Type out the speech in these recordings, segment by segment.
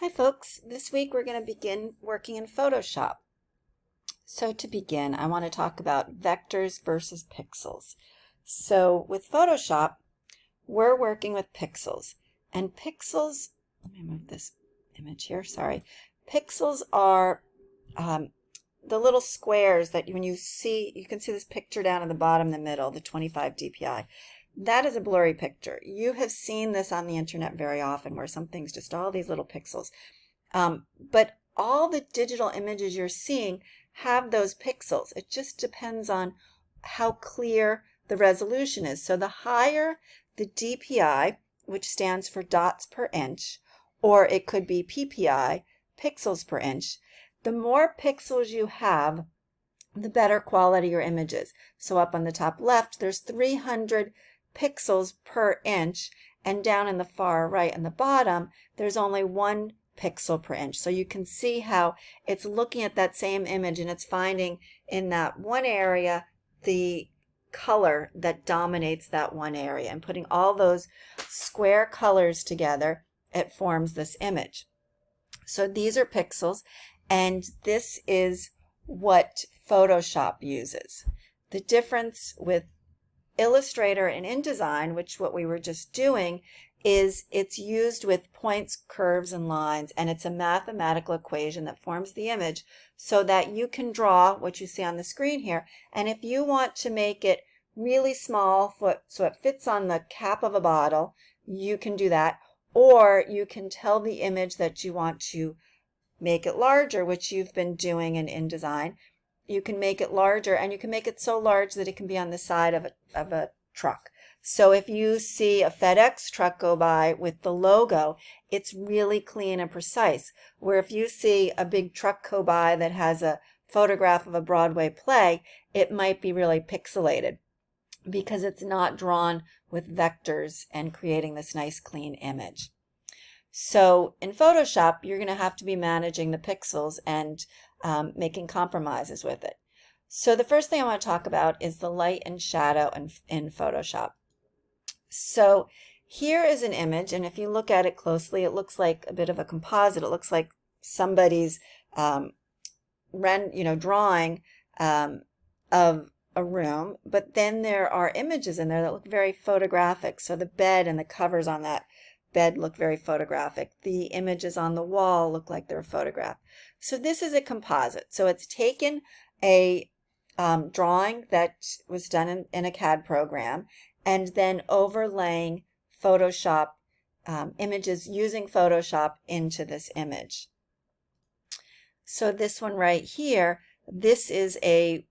Hi folks, this week we're going to begin working in Photoshop. So to begin, I want to talk about vectors versus pixels. So with Photoshop, we're working with pixels. And pixels, let me move this image here, sorry. Pixels are the little squares that when you see, you can see this picture down in the bottom, the middle, the 25 dpi. That is a blurry picture. You have seen this on the internet very often where something's just all these little pixels. But all the digital images you're seeing have those pixels. It just depends on how clear the resolution is. So the higher the DPI, which stands for dots per inch, or it could be PPI, pixels per inch, the more pixels you have, the better quality your image is. So up on the top left, there's 300 pixels per inch, and down in the far right on the bottom, there's only 1 pixel per inch. So you can see how it's looking at that same image and it's finding in that one area the color that dominates that one area, and putting all those square colors together, it forms this image. So these are pixels, and this is what Photoshop uses. The difference with Illustrator and InDesign, which what we were just doing, is it's used with points, curves, and lines, and it's a mathematical equation that forms the image so that you can draw what you see on the screen here. And if you want to make it really small so it fits on the cap of a bottle, you can do that. Or you can tell the image that you want to make it larger, which you've been doing in InDesign. You can make it larger, and you can make it so large that it can be on the side of a truck. So if you see a FedEx truck go by with the logo, it's really clean and precise. Where if you see a big truck go by that has a photograph of a Broadway play, it might be really pixelated because it's not drawn with vectors and creating this nice clean image. So in Photoshop, you're going to have to be managing the pixels and making compromises with it. So the first thing I want to talk about is the light and shadow in Photoshop. So here is an image, and if you look at it closely, it looks like a bit of a composite. It looks like somebody's drawing of a room, but then there are images in there that look very photographic. So the bed and the covers on that bed look very photographic. The images on the wall look like they're photographed. So this is a composite. So it's taken a drawing that was done in a CAD program and then overlaying Photoshop images using Photoshop into this image. So this one right here, this is a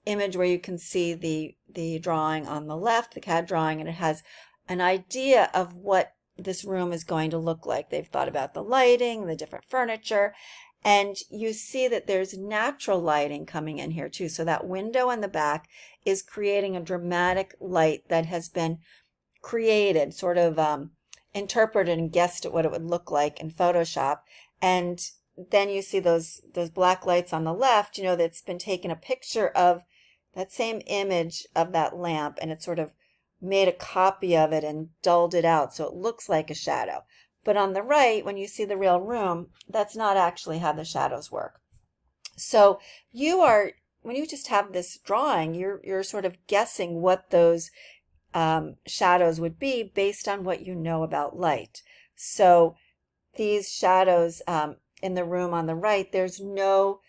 image where you can see the drawing on the left, the CAD drawing, and it has an idea of what this room is going to look like. They've thought about the lighting, the different furniture, and you see that there's natural lighting coming in here too. So that window in the back is creating a dramatic light that has been created, sort of interpreted and guessed at what it would look like in Photoshop. And then you see those black lights on the left, you know, that's been taken a picture of that same image of that lamp, and it's sort of made a copy of it and dulled it out so it looks like a shadow. But on the right, when you see the real room, that's not actually how the shadows work. So when you just have this drawing, you're sort of guessing what those shadows would be based on what you know about light. So these shadows in the room on the right, there's no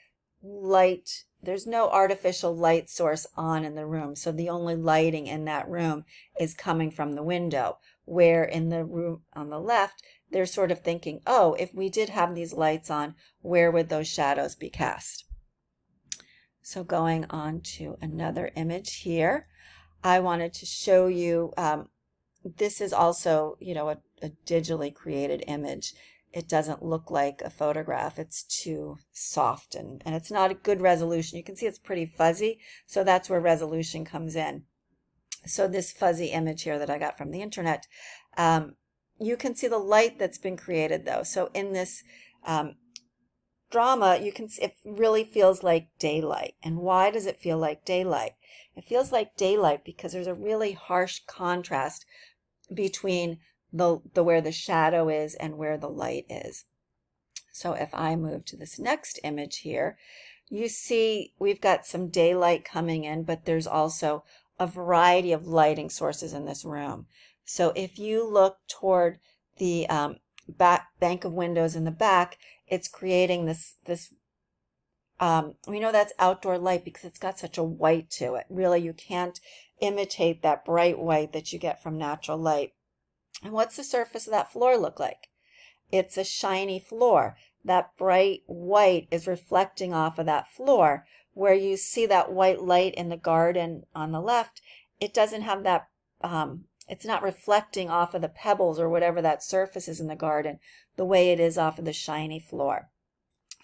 light. There's no artificial light source on in the room, so the only lighting in that room is coming from the window, where in the room on the left, they're sort of thinking, oh, if we did have these lights on, where would those shadows be cast? So going on to another image here, I wanted to show you, this is also, you know, a digitally created image. It doesn't look like a photograph. It's too soft and it's not a good resolution. You can see it's pretty fuzzy, so that's where resolution comes in. So this fuzzy image here that I got from the internet, you can see the light that's been created though. So in this drama, you can see it really feels like daylight. And why does it feel like daylight? It feels like daylight because there's a really harsh contrast between the where the shadow is and where the light is. So if I move to this next image here, you see we've got some daylight coming in, but there's also a variety of lighting sources in this room. So if you look toward the bank of windows in the back, it's creating this we know that's outdoor light because it's got such a white to it. Really, you can't imitate that bright white that you get from natural light. And what's the surface of that floor look like? It's a shiny floor. That bright white is reflecting off of that floor. Where you see that white light in the garden on the left, it doesn't have that, it's not reflecting off of the pebbles or whatever that surface is in the garden the way it is off of the shiny floor.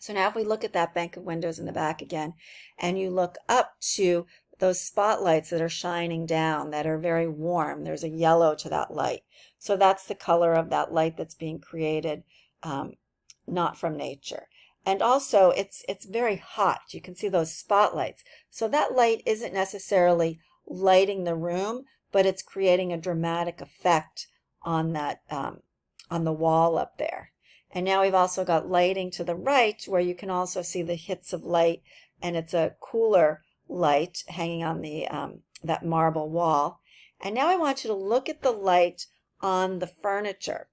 So now if we look at that bank of windows in the back again, and you look up to those spotlights that are shining down, that are very warm, there's a yellow to that light. So that's the color of that light that's being created, not from nature. And also it's very hot. You can see those spotlights. So that light isn't necessarily lighting the room, but it's creating a dramatic effect on that, on the wall up there. And now we've also got lighting to the right where you can also see the hits of light, and it's a cooler light hanging on the that marble wall. And now I want you to look at the light on the furniture.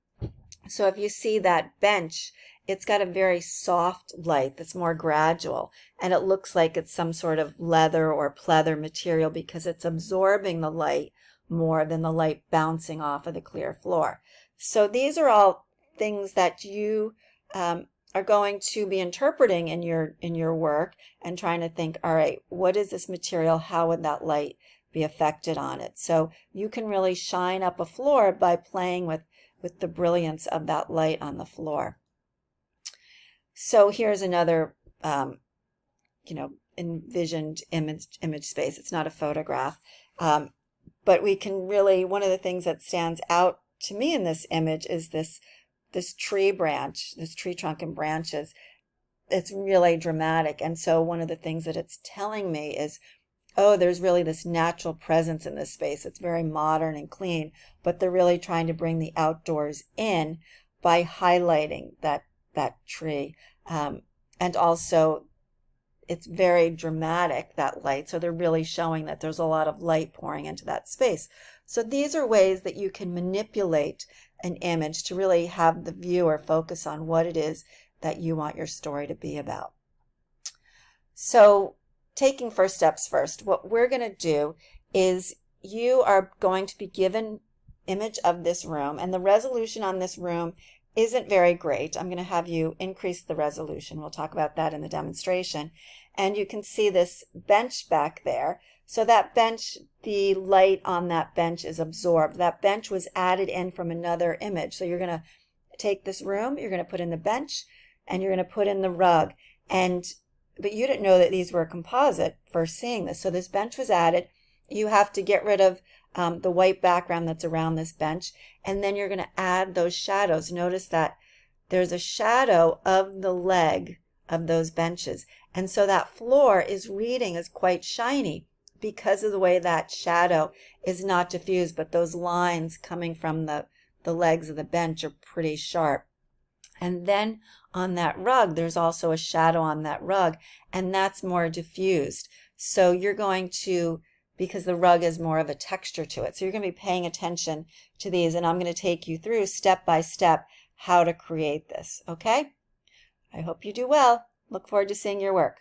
So if you see that bench, it's got a very soft light that's more gradual, and it looks like it's some sort of leather or pleather material because it's absorbing the light more than the light bouncing off of the clear floor. So these are all things that you are going to be interpreting in your work and trying to think, all right, what is this material? How would that light be affected on it? So you can really shine up a floor by playing with the brilliance of that light on the floor. So here's another envisioned image space. It's not a photograph, but we can really, one of the things that stands out to me in this image is this tree branch, this tree trunk and branches. It's really dramatic. And so one of the things that it's telling me is, oh, there's really this natural presence in this space. It's very modern and clean, but they're really trying to bring the outdoors in by highlighting that tree. And also it's very dramatic, that light. So they're really showing that there's a lot of light pouring into that space. So these are ways that you can manipulate an image to really have the viewer focus on what it is that you want your story to be about. So taking first steps first, what we're going to do is you are going to be given image of this room, and the resolution on this room isn't very great. I'm going to have you increase the resolution. We'll talk about that in the demonstration. And you can see this bench back there. So that bench, the light on that bench is absorbed. That bench was added in from another image. So you're going to take this room, you're going to put in the bench, and you're going to put in the rug. But you didn't know that these were a composite first seeing this. So this bench was added. You have to get rid of the white background that's around this bench, and then you're going to add those shadows. Notice that there's a shadow of the leg of those benches, and so that floor is reading as quite shiny because of the way that shadow is not diffused, but those lines coming from the legs of the bench are pretty sharp. And then on that rug, there's also a shadow on that rug, and that's more diffused. So you're going to, because the rug is more of a texture to it, so you're going to be paying attention to these, and I'm going to take you through step by step how to create this, okay? I hope you do well. Look forward to seeing your work.